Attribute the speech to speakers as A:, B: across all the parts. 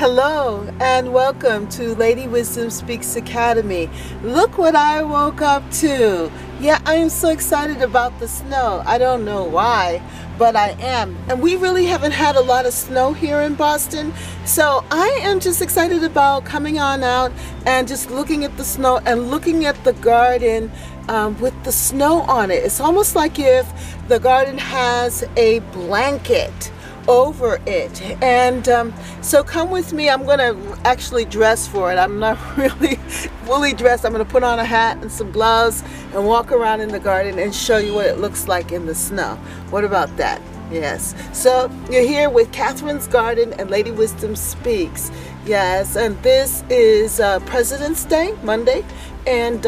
A: Hello and welcome to Lady Wisdom Speaks Academy. Look what I woke up to. Yeah, I am so excited about the snow. I don't know why, but I am. And we really haven't had a lot of snow here in Boston. So I am just excited about coming on out and just looking at the snow and looking at the garden with the snow on it. It's almost like if the garden has a blanket over it. And so come with me. I'm gonna actually dress for it. I'm not really fully dressed. I'm gonna put on a hat and some gloves and walk around in the garden and show you what it looks like in the snow. What about that? Yes. So you're here with Catherine's Garden and Lady Wisdom Speaks. Yes, and this is President's Day, Monday, and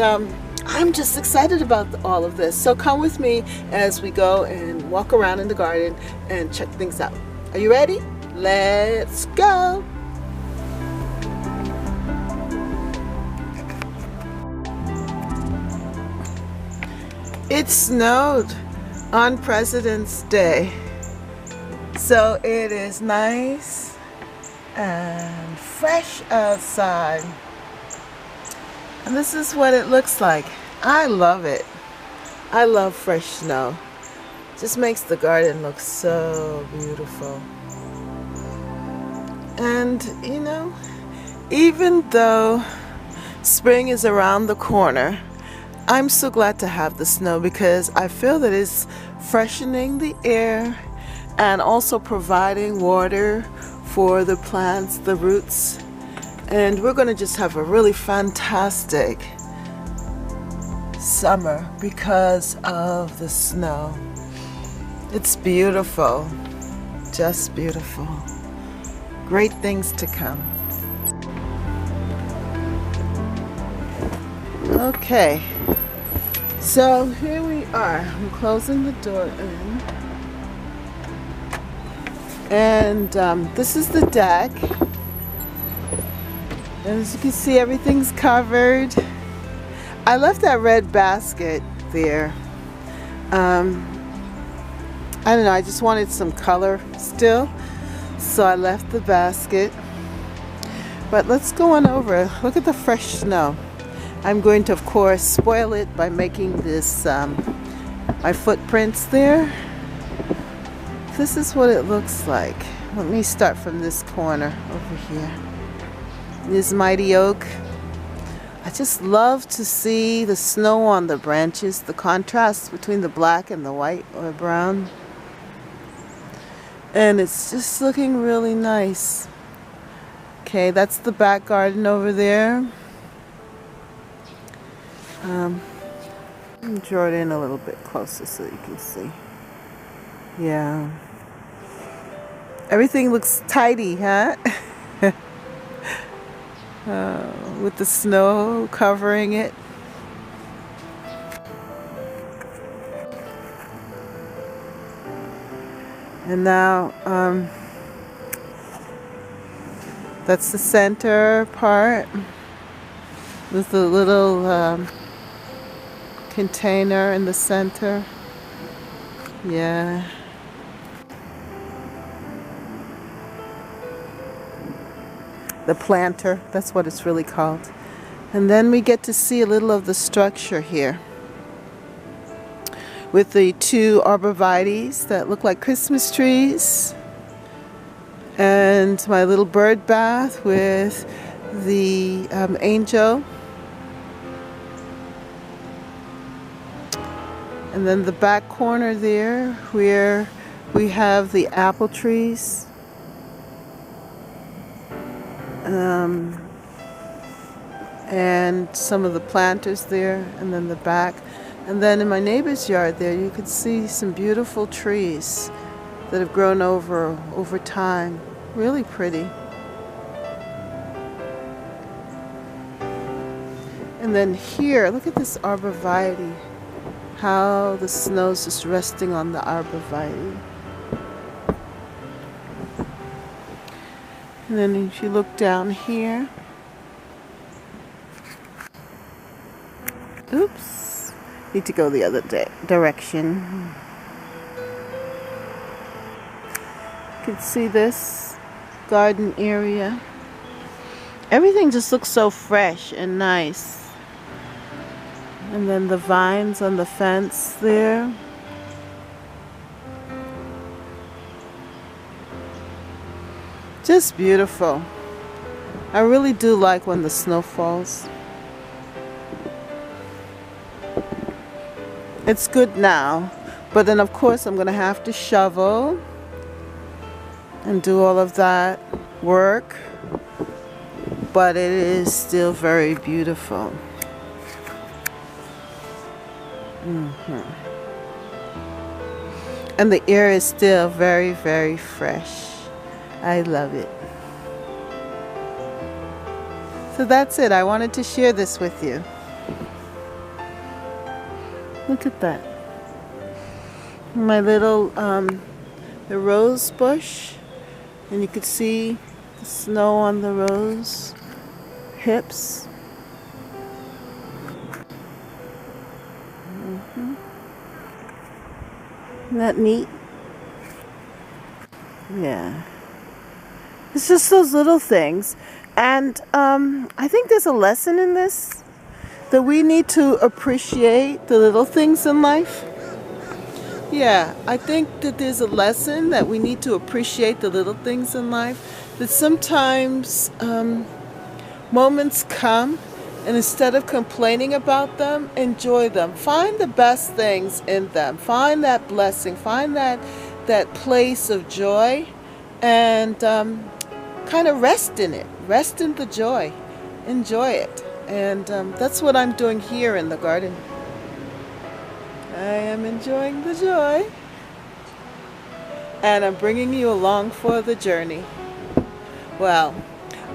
A: I'm just excited about all of this. So come with me as we go and walk around in the garden and check things out. Are you ready? Let's go! It snowed on President's Day. So it is nice and fresh outside. And this is what it looks like. I love it. I love fresh snow. Just makes the garden look so beautiful. And you know, even though spring is around the corner, I'm so glad to have the snow because I feel that it's freshening the air and also providing water for the plants, the roots. And we're going to just have a really fantastic summer because of the snow. It's beautiful, just beautiful. Great things to come. Okay, so here we are. I'm closing the door in. And this is the deck. And as you can see, everything's covered. I left that red basket there. I don't know, I just wanted some color still, so I left the basket. But let's go on over. Look at the fresh snow. I'm going to, of course, spoil it by making this, my footprints there. This is what it looks like. Let me start from this corner over here. This mighty oak. I just love to see the snow on the branches, the contrast between the black and the white or brown. And it's just looking really nice. Okay, that's the back garden over there. Draw it in a little bit closer so you can see. Yeah. Everything looks tidy, huh? With the snow covering it. And now, that's the center part with the little container in the center. Yeah. The planter, that's what it's really called. And then we get to see a little of the structure here with the two arborvitaes that look like Christmas trees, and my little bird bath with the angel, and then the back corner there where we have the apple trees, and some of the planters there, and then the back. And then in my neighbor's yard there, you can see some beautiful trees that have grown over time. Really pretty. And then here, look at this arborvitae. How the snow's just resting on the arborvitae. And then if you look down here, oops, need to go the other direction. You can see this garden area. Everything just looks so fresh and nice. And then the vines on the fence there. Just beautiful. I really do like when the snow falls. It's good now, but then of course I'm gonna have to shovel and do all of that work, but it is still very beautiful. And the air is still very, very fresh. I love it. So that's it. I wanted to share this with you. Look at that. My little, the rose bush. And you could see the snow on the rose hips. Isn't that neat? Yeah. It's just those little things. And I think there's a lesson in this, that we need to appreciate the little things in life. Yeah, I think that there's a lesson that we need to appreciate the little things in life. That sometimes moments come, and instead of complaining about them, enjoy them. Find the best things in them. Find that blessing. Find that place of joy, and kind of rest in it. Rest in the joy. Enjoy it. And that's what I'm doing here in the garden. I am enjoying the joy. And I'm bringing you along for the journey. Well,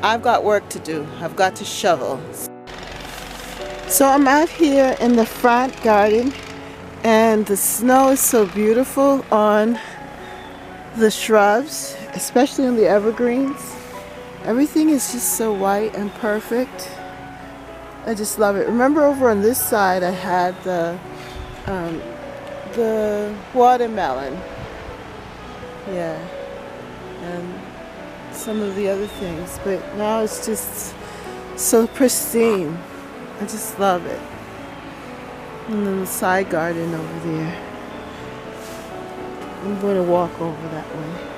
A: I've got work to do. I've got to shovel. So I'm out here in the front garden, and the snow is so beautiful on the shrubs, especially on the evergreens. Everything is just so white and perfect. I just love it. Remember, over on this side I had the watermelon. Yeah. And some of the other things, but now it's just so pristine. I just love it. And then the side garden over there. I'm going to walk over that way.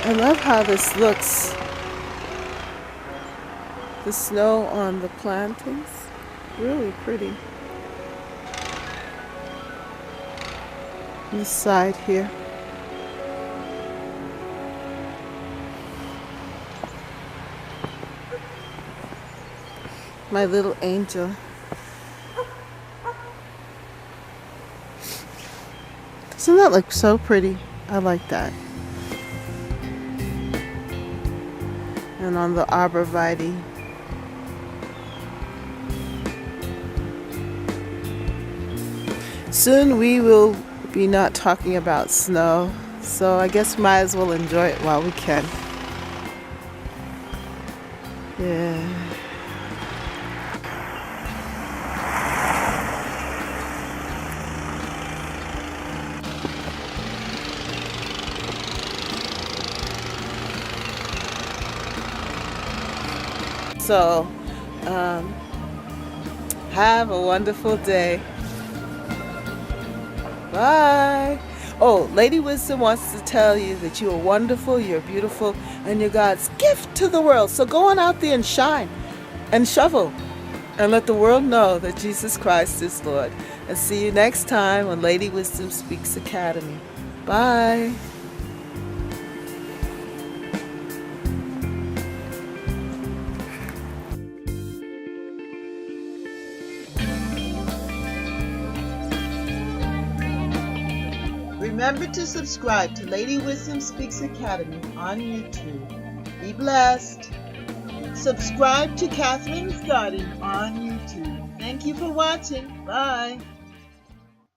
A: I love how this looks. The snow on the plantings. Really pretty. This side here. My little angel. Doesn't that look so pretty? I like that. And on the arborvitae. Soon we will be not talking about snow, so I guess we might as well enjoy it while we can. Yeah. So, have a wonderful day. Bye. Oh, Lady Wisdom wants to tell you that you are wonderful, you're beautiful, and you're God's gift to the world. So go on out there and shine and shovel and let the world know that Jesus Christ is Lord. And see you next time on Lady Wisdom Speaks Academy. Bye. Remember to subscribe to Lady Wisdom Speaks Academy on YouTube. Be blessed. Subscribe to Catherine's Garden on YouTube. Thank you for watching. Bye.